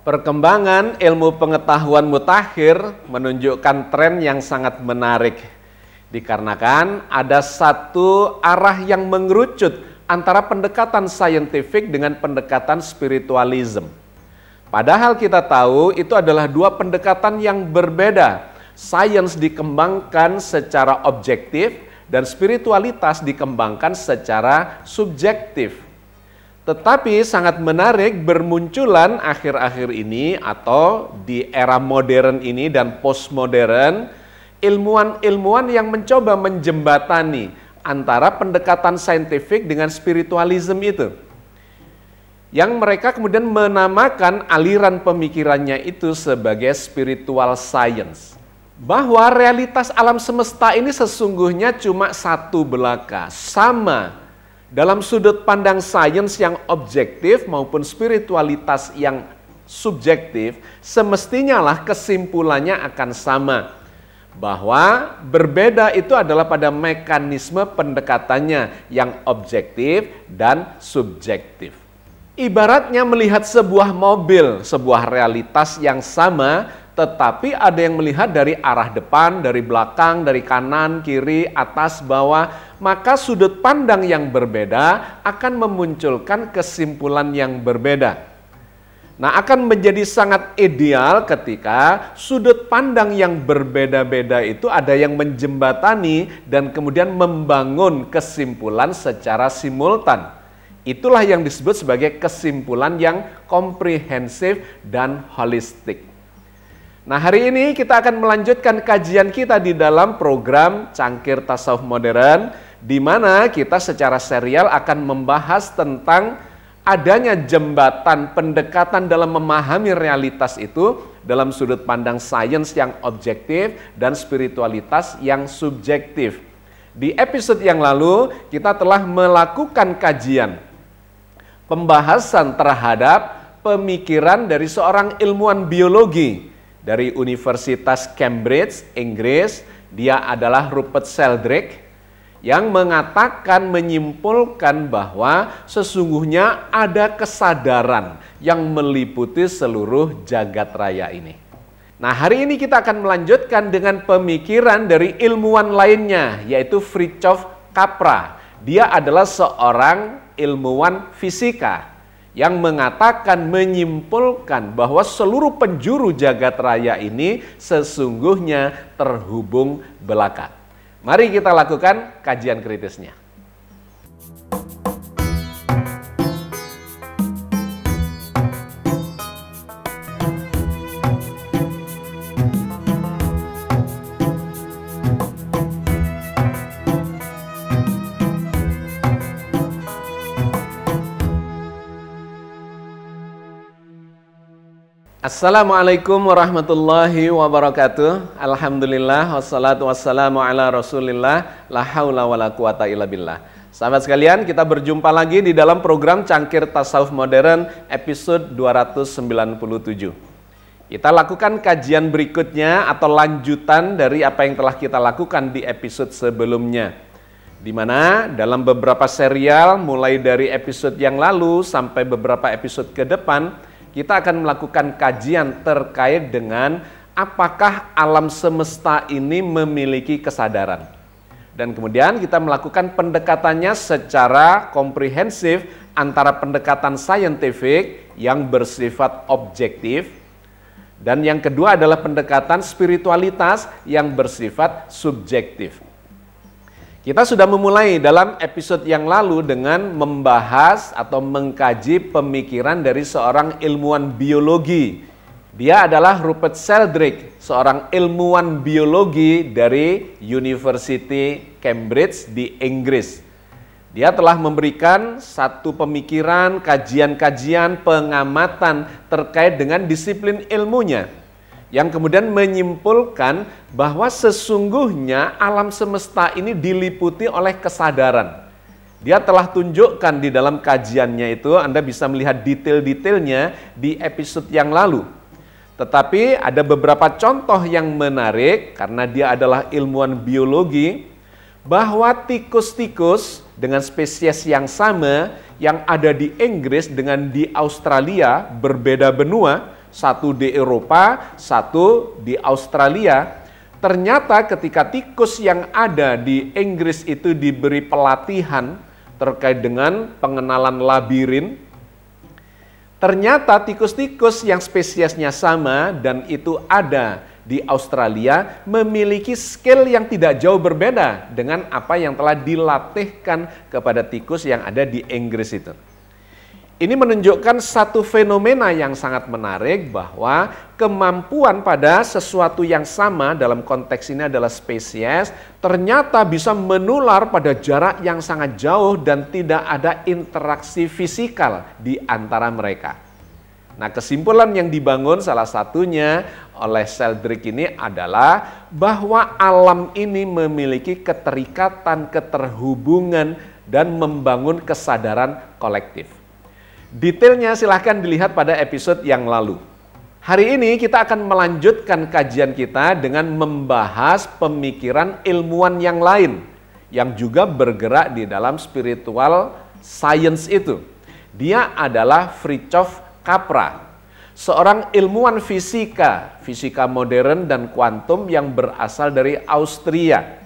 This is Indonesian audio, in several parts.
Perkembangan ilmu pengetahuan mutakhir menunjukkan tren yang sangat menarik. Dikarenakan ada satu arah yang mengerucut antara pendekatan saintifik dengan pendekatan spiritualism. Padahal kita tahu itu adalah dua pendekatan yang berbeda. Sains dikembangkan secara objektif dan spiritualitas dikembangkan secara subjektif. Tetapi sangat menarik bermunculan akhir-akhir ini atau di era modern ini dan postmodern, ilmuwan-ilmuwan yang mencoba menjembatani antara pendekatan saintifik dengan spiritualism itu. Yang mereka kemudian menamakan aliran pemikirannya itu sebagai spiritual science. Bahwa realitas alam semesta ini sesungguhnya cuma satu belaka, sama. Dalam sudut pandang sains yang objektif maupun spiritualitas yang subjektif, semestinya lah kesimpulannya akan sama. Bahwa berbeda itu adalah pada mekanisme pendekatannya yang objektif dan subjektif. Ibaratnya melihat sebuah mobil, sebuah realitas yang sama, tetapi ada yang melihat dari arah depan, dari belakang, dari kanan, kiri, atas, bawah, maka sudut pandang yang berbeda akan memunculkan kesimpulan yang berbeda. Nah, akan menjadi sangat ideal ketika sudut pandang yang berbeda-beda itu ada yang menjembatani dan kemudian membangun kesimpulan secara simultan. Itulah yang disebut sebagai kesimpulan yang komprehensif dan holistik. Nah, hari ini kita akan melanjutkan kajian kita di dalam program Cangkir Tasawuf Modern, di mana kita secara serial akan membahas tentang adanya jembatan pendekatan dalam memahami realitas itu dalam sudut pandang sains yang objektif dan spiritualitas yang subjektif. Di episode yang lalu, kita telah melakukan kajian pembahasan terhadap pemikiran dari seorang ilmuwan biologi dari Universitas Cambridge, Inggris. Dia adalah Rupert Sheldrake yang mengatakan, menyimpulkan bahwa sesungguhnya ada kesadaran yang meliputi seluruh jagat raya ini. Nah, hari ini kita akan melanjutkan dengan pemikiran dari ilmuwan lainnya, yaitu Fritjof Capra. Dia adalah seorang ilmuwan fisika yang mengatakan, menyimpulkan bahwa seluruh penjuru jagat raya ini sesungguhnya terhubung belaka. Mari kita lakukan kajian kritisnya. Assalamualaikum warahmatullahi wabarakatuh. Alhamdulillah, wassalatu wassalamu ala rasulillah, la haula wa la quwata illa billah. Sahabat sekalian, kita berjumpa lagi di dalam program Cangkir Tasawuf Modern episode 297. Kita lakukan kajian berikutnya atau lanjutan dari apa yang telah kita lakukan di episode sebelumnya, di mana dalam beberapa serial mulai dari episode yang lalu sampai beberapa episode ke depan, kita akan melakukan kajian terkait dengan apakah alam semesta ini memiliki kesadaran. Dan kemudian kita melakukan pendekatannya secara komprehensif antara pendekatan saintifik yang bersifat objektif dan yang kedua adalah pendekatan spiritualitas yang bersifat subjektif. Kita sudah memulai dalam episode yang lalu dengan membahas atau mengkaji pemikiran dari seorang ilmuwan biologi. Dia adalah Rupert Sheldrake, seorang ilmuwan biologi dari University Cambridge di Inggris. Dia telah memberikan satu pemikiran, kajian-kajian, pengamatan terkait dengan disiplin ilmunya, yang kemudian menyimpulkan bahwa sesungguhnya alam semesta ini diliputi oleh kesadaran. Dia telah tunjukkan di dalam kajiannya itu, Anda bisa melihat detail-detailnya di episode yang lalu. Tetapi ada beberapa contoh yang menarik karena dia adalah ilmuwan biologi, bahwa tikus-tikus dengan spesies yang sama yang ada di Inggris dengan di Australia, berbeda benua, satu di Eropa, satu di Australia. Ternyata ketika tikus yang ada di Inggris itu diberi pelatihan terkait dengan pengenalan labirin, ternyata tikus-tikus yang spesiesnya sama dan itu ada di Australia memiliki skill yang tidak jauh berbeda dengan apa yang telah dilatihkan kepada tikus yang ada di Inggris itu. Ini menunjukkan satu fenomena yang sangat menarik bahwa kemampuan pada sesuatu yang sama dalam konteks ini adalah spesies ternyata bisa menular pada jarak yang sangat jauh dan tidak ada interaksi fisikal di antara mereka. Nah, kesimpulan yang dibangun salah satunya oleh Sheldrick ini adalah bahwa alam ini memiliki keterikatan, keterhubungan, dan membangun kesadaran kolektif. Detailnya silahkan dilihat pada episode yang lalu. Hari ini kita akan melanjutkan kajian kita dengan membahas pemikiran ilmuwan yang lain yang juga bergerak di dalam spiritual science itu. Dia adalah Fritjof Capra, seorang ilmuwan fisika modern dan kuantum yang berasal dari Austria.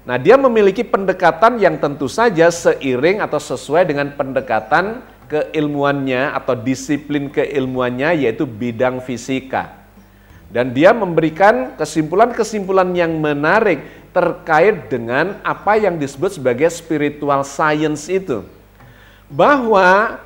Nah, dia memiliki pendekatan yang tentu saja seiring atau sesuai dengan pendekatan keilmuannya atau disiplin keilmuannya, yaitu bidang fisika. Dan dia memberikan kesimpulan-kesimpulan yang menarik terkait dengan apa yang disebut sebagai spiritual science itu. Bahwa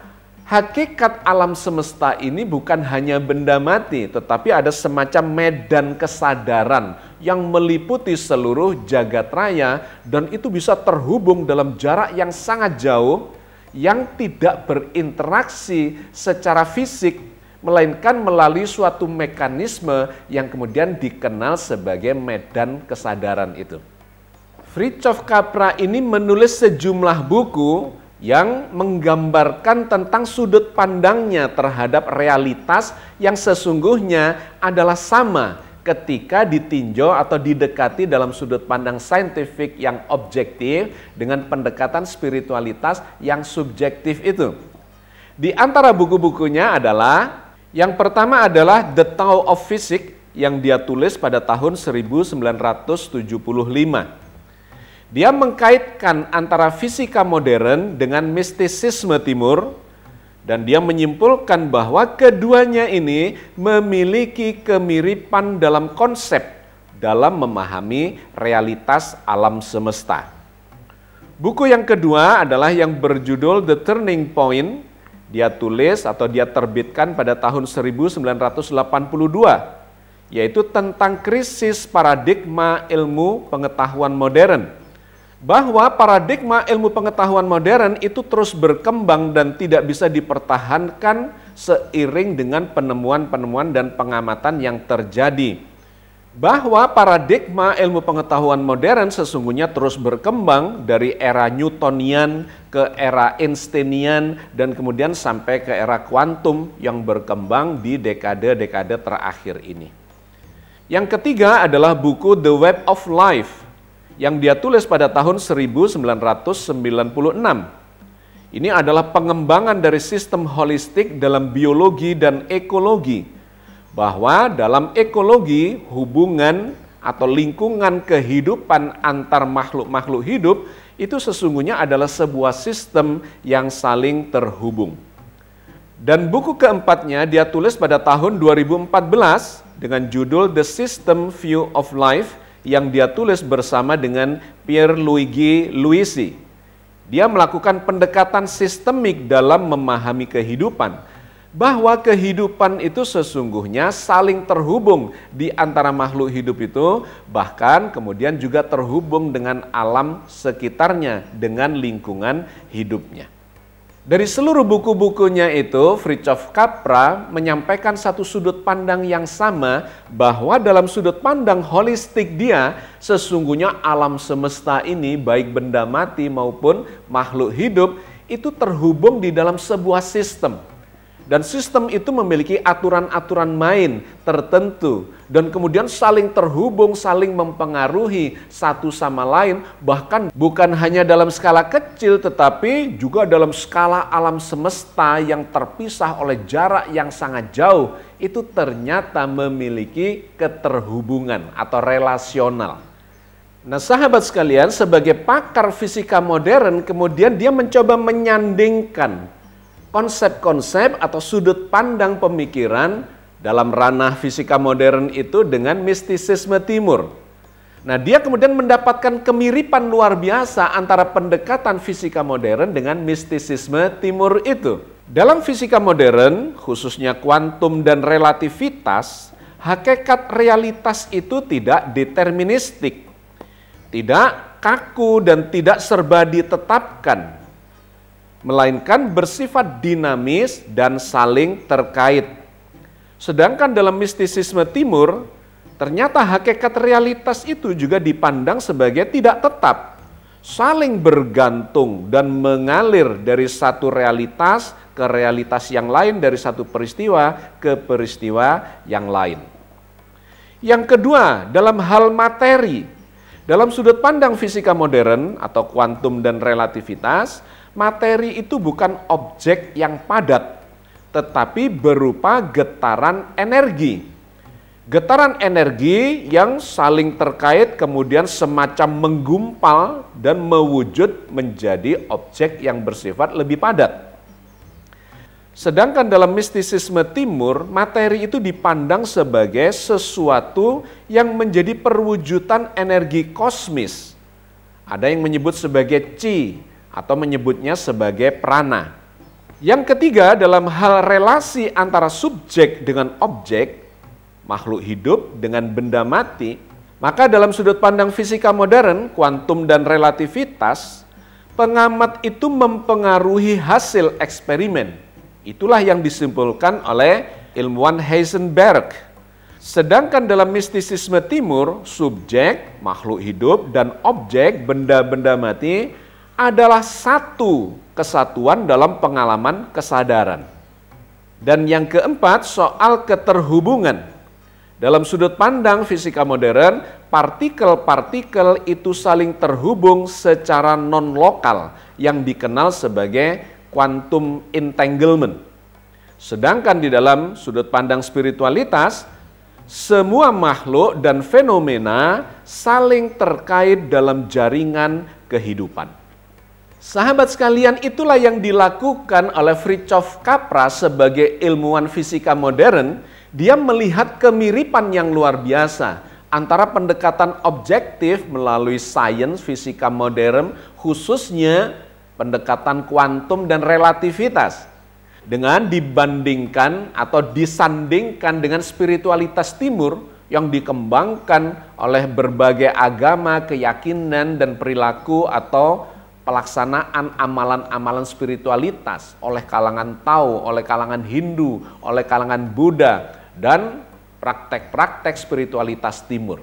hakikat alam semesta ini bukan hanya benda mati, tetapi ada semacam medan kesadaran yang meliputi seluruh jagat raya dan itu bisa terhubung dalam jarak yang sangat jauh yang tidak berinteraksi secara fisik, melainkan melalui suatu mekanisme yang kemudian dikenal sebagai medan kesadaran itu. Fritjof Capra ini menulis sejumlah buku yang menggambarkan tentang sudut pandangnya terhadap realitas yang sesungguhnya adalah sama ketika ditinjau atau didekati dalam sudut pandang saintifik yang objektif dengan pendekatan spiritualitas yang subjektif itu. Di antara buku-bukunya adalah, yang pertama adalah The Tao of Physics yang dia tulis pada tahun 1975. Dia mengkaitkan antara fisika modern dengan mistisisme timur, dan dia menyimpulkan bahwa keduanya ini memiliki kemiripan dalam konsep dalam memahami realitas alam semesta. Buku yang kedua adalah yang berjudul The Turning Point. Dia tulis atau dia terbitkan pada tahun 1982, yaitu tentang krisis paradigma ilmu pengetahuan modern. Bahwa paradigma ilmu pengetahuan modern itu terus berkembang dan tidak bisa dipertahankan seiring dengan penemuan-penemuan dan pengamatan yang terjadi. Bahwa paradigma ilmu pengetahuan modern sesungguhnya terus berkembang dari era Newtonian ke era Einsteinian dan kemudian sampai ke era kuantum yang berkembang di dekade-dekade terakhir ini. Yang ketiga adalah buku The Web of Life yang dia tulis pada tahun 1996. Ini adalah pengembangan dari sistem holistik dalam biologi dan ekologi. Bahwa dalam ekologi, hubungan atau lingkungan kehidupan antar makhluk-makhluk hidup itu sesungguhnya adalah sebuah sistem yang saling terhubung. Dan buku keempatnya dia tulis pada tahun 2014 dengan judul The System View of Life, yang dia tulis bersama dengan Pierluigi Luisi. Dia melakukan pendekatan sistemik dalam memahami kehidupan, bahwa kehidupan itu sesungguhnya saling terhubung di antara makhluk hidup itu, bahkan kemudian juga terhubung dengan alam sekitarnya, dengan lingkungan hidupnya. Dari seluruh buku-bukunya itu, Fritjof Capra menyampaikan satu sudut pandang yang sama, bahwa dalam sudut pandang holistik dia, sesungguhnya alam semesta ini, baik benda mati maupun makhluk hidup, itu terhubung di dalam sebuah sistem. Dan sistem itu memiliki aturan-aturan main tertentu. Dan kemudian saling terhubung, saling mempengaruhi satu sama lain. Bahkan bukan hanya dalam skala kecil, tetapi juga dalam skala alam semesta yang terpisah oleh jarak yang sangat jauh. Itu ternyata memiliki keterhubungan atau relasional. Nah, sahabat sekalian, sebagai pakar fisika modern, kemudian dia mencoba menyandingkan konsep-konsep atau sudut pandang pemikiran dalam ranah fisika modern itu dengan mistisisme timur. Nah, dia kemudian mendapatkan kemiripan luar biasa antara pendekatan fisika modern dengan mistisisme timur itu. Dalam fisika modern, khususnya kuantum dan relativitas, hakikat realitas itu tidak deterministik, tidak kaku dan tidak serba ditetapkan, melainkan bersifat dinamis dan saling terkait. Sedangkan dalam mistisisme timur, ternyata hakikat realitas itu juga dipandang sebagai tidak tetap, saling bergantung dan mengalir dari satu realitas ke realitas yang lain, dari satu peristiwa ke peristiwa yang lain. Yang kedua, dalam hal materi, dalam sudut pandang fisika modern atau kuantum dan relativitas, materi itu bukan objek yang padat, tetapi berupa getaran energi. Getaran energi yang saling terkait kemudian semacam menggumpal dan mewujud menjadi objek yang bersifat lebih padat. Sedangkan dalam mistisisme timur, materi itu dipandang sebagai sesuatu yang menjadi perwujudan energi kosmis. Ada yang menyebut sebagai chi, atau menyebutnya sebagai prana. Yang ketiga, dalam hal relasi antara subjek dengan objek, makhluk hidup dengan benda mati, maka dalam sudut pandang fisika modern, kuantum dan relativitas, pengamat itu mempengaruhi hasil eksperimen. Itulah yang disimpulkan oleh ilmuwan Heisenberg. Sedangkan dalam mistisisme timur, subjek, makhluk hidup, dan objek, benda-benda mati, adalah satu kesatuan dalam pengalaman kesadaran. Dan yang keempat, soal keterhubungan. Dalam sudut pandang fisika modern, partikel-partikel itu saling terhubung secara non-lokal yang dikenal sebagai quantum entanglement. Sedangkan di dalam sudut pandang spiritualitas, semua makhluk dan fenomena saling terkait dalam jaringan kehidupan. Sahabat sekalian, itulah yang dilakukan oleh Fritjof Capra sebagai ilmuwan fisika modern. Dia melihat kemiripan yang luar biasa antara pendekatan objektif melalui sains fisika modern, khususnya pendekatan kuantum dan relativitas, dengan dibandingkan atau disandingkan dengan spiritualitas timur yang dikembangkan oleh berbagai agama, keyakinan, dan perilaku atau pelaksanaan amalan-amalan spiritualitas oleh kalangan Tao, oleh kalangan Hindu, oleh kalangan Buddha, dan praktek-praktek spiritualitas timur.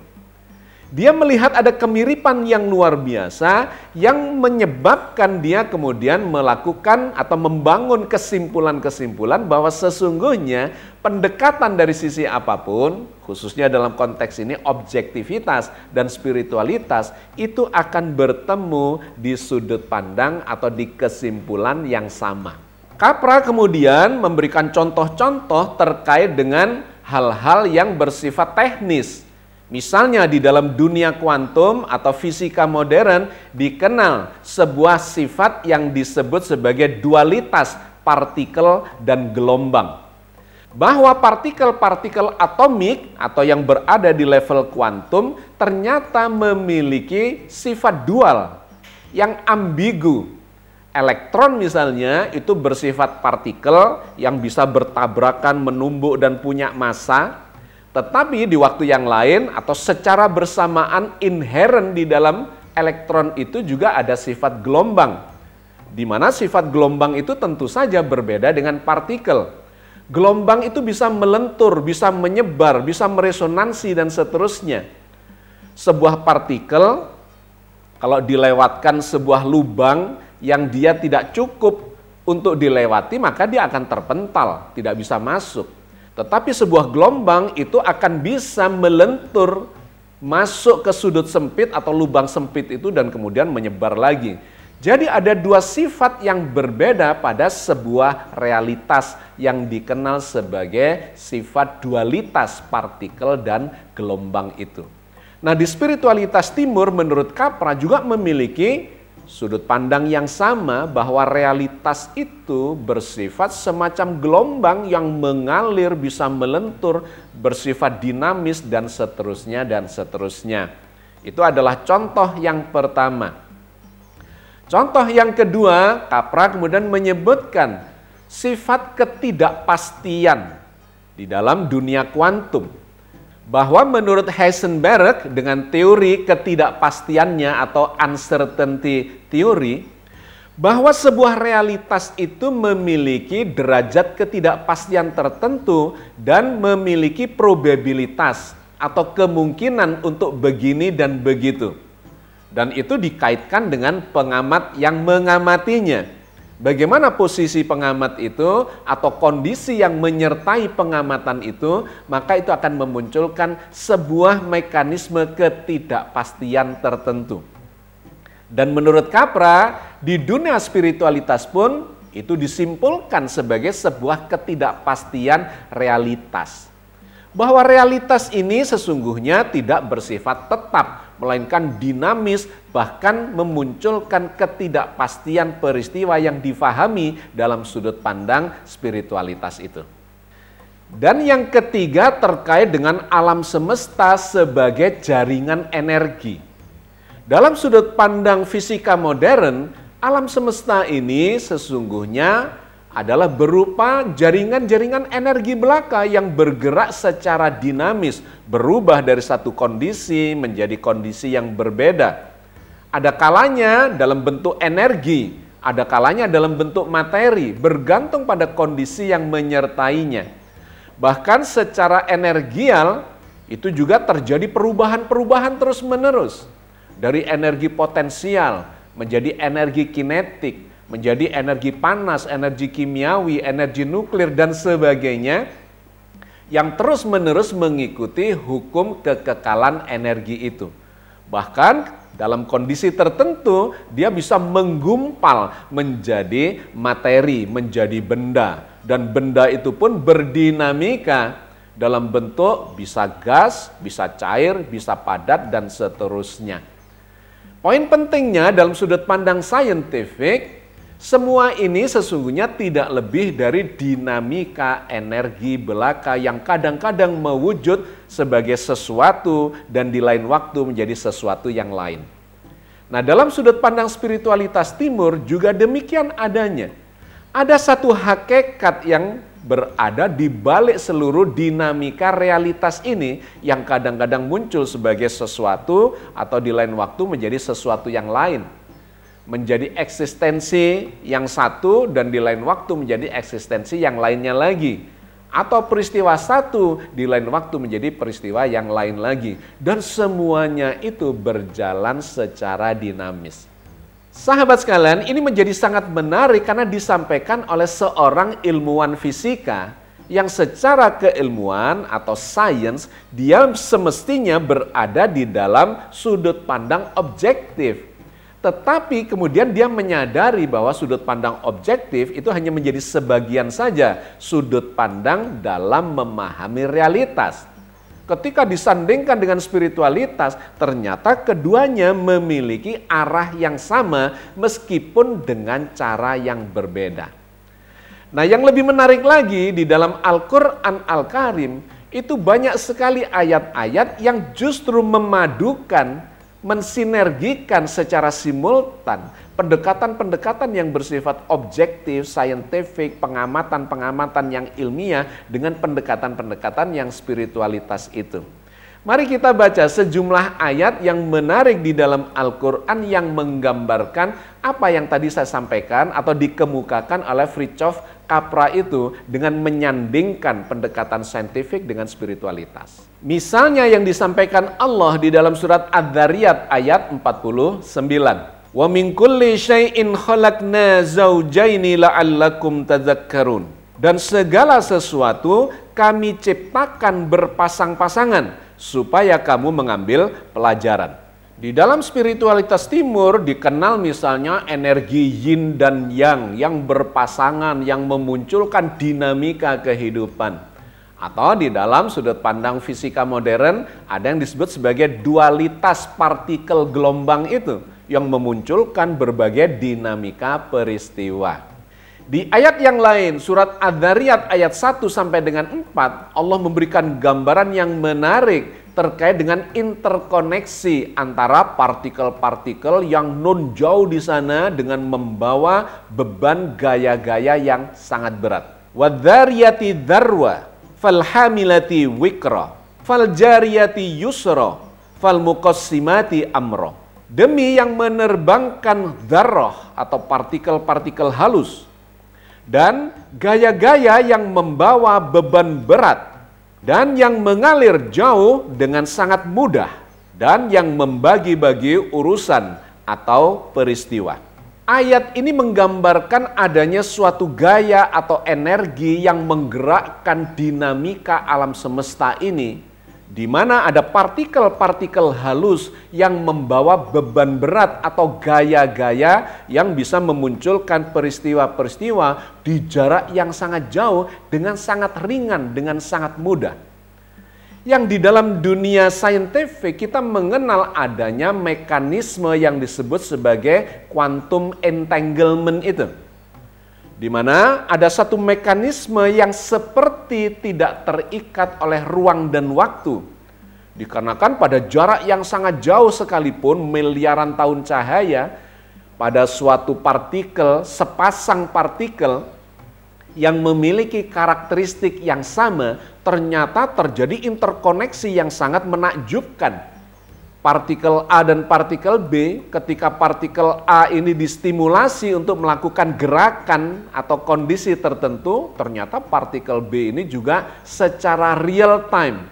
Dia melihat ada kemiripan yang luar biasa yang menyebabkan dia kemudian melakukan atau membangun kesimpulan-kesimpulan bahwa sesungguhnya pendekatan dari sisi apapun, khususnya dalam konteks ini objektivitas dan spiritualitas, itu akan bertemu di sudut pandang atau di kesimpulan yang sama. Capra kemudian memberikan contoh-contoh terkait dengan hal-hal yang bersifat teknis. Misalnya di dalam dunia kuantum atau fisika modern dikenal sebuah sifat yang disebut sebagai dualitas partikel dan gelombang. Bahwa partikel-partikel atomik atau yang berada di level kuantum ternyata memiliki sifat dual yang ambigu. Elektron misalnya itu bersifat partikel yang bisa bertabrakan, menumbuk dan punya massa. Tetapi di waktu yang lain atau secara bersamaan inheren di dalam elektron itu juga ada sifat gelombang. Di mana sifat gelombang itu tentu saja berbeda dengan partikel. Gelombang itu bisa melentur, bisa menyebar, bisa meresonansi dan seterusnya. Sebuah partikel kalau dilewatkan sebuah lubang yang dia tidak cukup untuk dilewati, maka dia akan terpental, tidak bisa masuk. Tetapi sebuah gelombang itu akan bisa melentur masuk ke sudut sempit atau lubang sempit itu dan kemudian menyebar lagi. Jadi ada dua sifat yang berbeda pada sebuah realitas yang dikenal sebagai sifat dualitas partikel dan gelombang itu. Nah, di spiritualitas timur menurut Capra juga memiliki sudut pandang yang sama bahwa realitas itu bersifat semacam gelombang yang mengalir, bisa melentur, bersifat dinamis dan seterusnya dan seterusnya. Itu adalah contoh yang pertama. Contoh yang kedua, Capra kemudian menyebutkan sifat ketidakpastian di dalam dunia kuantum. Bahwa menurut Heisenberg dengan teori ketidakpastiannya atau uncertainty theory, bahwa sebuah realitas itu memiliki derajat ketidakpastian tertentu dan memiliki probabilitas atau kemungkinan untuk begini dan begitu. Dan itu dikaitkan dengan pengamat yang mengamatinya. Bagaimana posisi pengamat itu atau kondisi yang menyertai pengamatan itu, maka itu akan memunculkan sebuah mekanisme ketidakpastian tertentu. Dan menurut Capra, di dunia spiritualitas pun itu disimpulkan sebagai sebuah ketidakpastian realitas. Bahwa realitas ini sesungguhnya tidak bersifat tetap, melainkan dinamis, bahkan memunculkan ketidakpastian peristiwa yang difahami dalam sudut pandang spiritualitas itu. Dan yang ketiga terkait dengan alam semesta sebagai jaringan energi. Dalam sudut pandang fisika modern, alam semesta ini sesungguhnya adalah berupa jaringan-jaringan energi belaka yang bergerak secara dinamis, berubah dari satu kondisi menjadi kondisi yang berbeda. Ada kalanya dalam bentuk energi, ada kalanya dalam bentuk materi, bergantung pada kondisi yang menyertainya. Bahkan secara energial, itu juga terjadi perubahan-perubahan terus-menerus. Dari energi potensial menjadi energi kinetik, menjadi energi panas, energi kimiawi, energi nuklir, dan sebagainya, yang terus-menerus mengikuti hukum kekekalan energi itu. Bahkan dalam kondisi tertentu, dia bisa menggumpal menjadi materi, menjadi benda. Dan benda itu pun berdinamika dalam bentuk bisa gas, bisa cair, bisa padat, dan seterusnya. Poin pentingnya dalam sudut pandang saintifik, semua ini sesungguhnya tidak lebih dari dinamika energi belaka yang kadang-kadang mewujud sebagai sesuatu dan di lain waktu menjadi sesuatu yang lain. Nah, dalam sudut pandang spiritualitas timur juga demikian adanya. Ada satu hakikat yang berada di balik seluruh dinamika realitas ini yang kadang-kadang muncul sebagai sesuatu atau di lain waktu menjadi sesuatu yang lain. Menjadi eksistensi yang satu dan di lain waktu menjadi eksistensi yang lainnya lagi. Atau peristiwa satu di lain waktu menjadi peristiwa yang lain lagi. Dan semuanya itu berjalan secara dinamis. Sahabat sekalian, ini menjadi sangat menarik karena disampaikan oleh seorang ilmuwan fisika yang secara keilmuan atau sains dia semestinya berada di dalam sudut pandang objektif. Tetapi kemudian dia menyadari bahwa sudut pandang objektif itu hanya menjadi sebagian saja sudut pandang dalam memahami realitas. Ketika disandingkan dengan spiritualitas, ternyata keduanya memiliki arah yang sama meskipun dengan cara yang berbeda. Nah, yang lebih menarik lagi di dalam Al-Quran Al-Karim itu banyak sekali ayat-ayat yang justru memadukan, mensinergikan secara simultan pendekatan-pendekatan yang bersifat objektif, saintifik, pengamatan-pengamatan yang ilmiah dengan pendekatan-pendekatan yang spiritualitas itu. Mari kita baca sejumlah ayat yang menarik di dalam Al-Quran yang menggambarkan apa yang tadi saya sampaikan atau dikemukakan oleh Fritjof Capra itu dengan menyandingkan pendekatan saintifik dengan spiritualitas. Misalnya yang disampaikan Allah di dalam surat Ad-Dzariyat ayat 49. Wa min kulli syai'in khalaqna zawjaini la'allakum tadhakkarun. Dan segala sesuatu kami ciptakan berpasang-pasangan supaya kamu mengambil pelajaran. Di dalam spiritualitas timur dikenal misalnya energi yin dan yang berpasangan, yang memunculkan dinamika kehidupan. Atau di dalam sudut pandang fisika modern ada yang disebut sebagai dualitas partikel gelombang itu yang memunculkan berbagai dinamika peristiwa. Di ayat yang lain, surat Adz-Dzariyat ayat 1 sampai dengan 4, Allah memberikan gambaran yang menarik terkait dengan interkoneksi antara partikel-partikel yang non jauh di sana dengan membawa beban gaya-gaya yang sangat berat. Wadz-dzariyati dzarwa, falhamilati wikra, faljariyati yusra, falmuqassimati amra. Demi yang menerbangkan dzarrah atau partikel-partikel halus dan gaya-gaya yang membawa beban berat dan yang mengalir jauh dengan sangat mudah dan yang membagi-bagi urusan atau peristiwa. Ayat ini menggambarkan adanya suatu gaya atau energi yang menggerakkan dinamika alam semesta ini, di mana ada partikel-partikel halus yang membawa beban berat atau gaya-gaya yang bisa memunculkan peristiwa-peristiwa di jarak yang sangat jauh dengan sangat ringan, dengan sangat mudah. Yang di dalam dunia saintifik kita mengenal adanya mekanisme yang disebut sebagai quantum entanglement itu. Di mana ada satu mekanisme yang seperti tidak terikat oleh ruang dan waktu. Dikarenakan pada jarak yang sangat jauh sekalipun, miliaran tahun cahaya, pada suatu partikel, sepasang partikel yang memiliki karakteristik yang sama, ternyata terjadi interkoneksi yang sangat menakjubkan. Partikel A dan partikel B, ketika partikel A ini distimulasi untuk melakukan gerakan atau kondisi tertentu, ternyata partikel B ini juga secara real time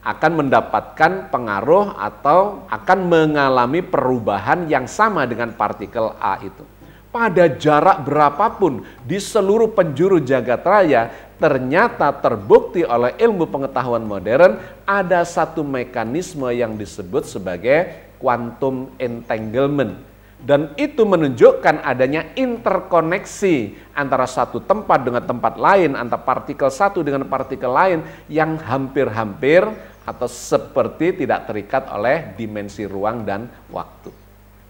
akan mendapatkan pengaruh atau akan mengalami perubahan yang sama dengan partikel A itu. Pada jarak berapapun di seluruh penjuru jagat raya, ternyata terbukti oleh ilmu pengetahuan modern ada satu mekanisme yang disebut sebagai quantum entanglement. Dan itu menunjukkan adanya interkoneksi antara satu tempat dengan tempat lain, antara partikel satu dengan partikel lain yang hampir-hampir atau seperti tidak terikat oleh dimensi ruang dan waktu.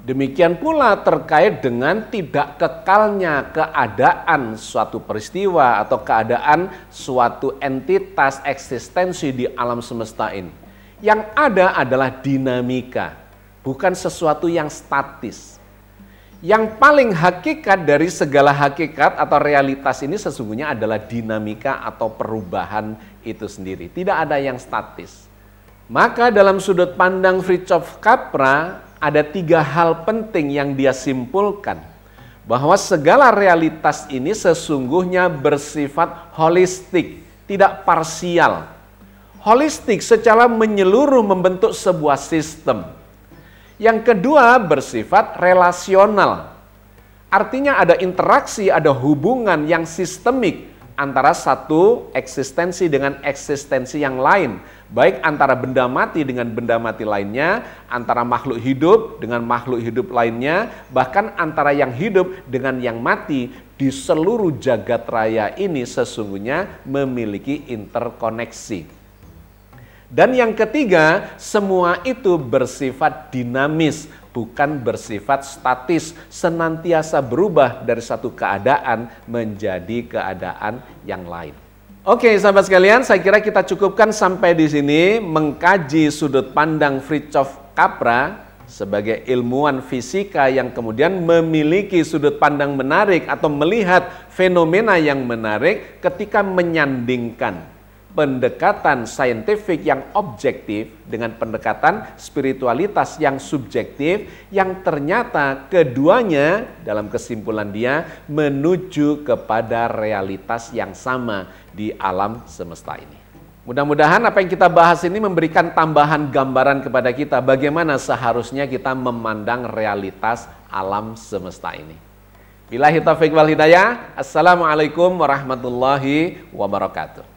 Demikian pula terkait dengan tidak kekalnya keadaan suatu peristiwa atau keadaan suatu entitas eksistensi di alam semesta ini. Yang ada adalah dinamika, bukan sesuatu yang statis. Yang paling hakikat dari segala hakikat atau realitas ini sesungguhnya adalah dinamika atau perubahan itu sendiri. Tidak ada yang statis. Maka dalam sudut pandang Fritjof Capra, ada 3 hal penting yang dia simpulkan. Bahwa segala realitas ini sesungguhnya bersifat holistik, tidak parsial. Holistik secara menyeluruh membentuk sebuah sistem. Yang kedua bersifat relasional. Artinya ada interaksi, ada hubungan yang sistemik antara satu eksistensi dengan eksistensi yang lain. Baik antara benda mati dengan benda mati lainnya, antara makhluk hidup dengan makhluk hidup lainnya, bahkan antara yang hidup dengan yang mati di seluruh jagat raya ini sesungguhnya memiliki interkoneksi. Dan yang ketiga, semua itu bersifat dinamis, bukan bersifat statis, senantiasa berubah dari satu keadaan menjadi keadaan yang lain. Oke, sahabat sekalian, saya kira kita cukupkan sampai di sini mengkaji sudut pandang Fritjof Capra sebagai ilmuwan fisika yang kemudian memiliki sudut pandang menarik atau melihat fenomena yang menarik ketika menyandingkan pendekatan saintifik yang objektif dengan pendekatan spiritualitas yang subjektif, yang ternyata keduanya dalam kesimpulan dia menuju kepada realitas yang sama di alam semesta ini. Mudah-mudahan apa yang kita bahas ini memberikan tambahan gambaran kepada kita bagaimana seharusnya kita memandang realitas alam semesta ini. Billahi taufiq wal hidayah. Assalamualaikum warahmatullahi wabarakatuh.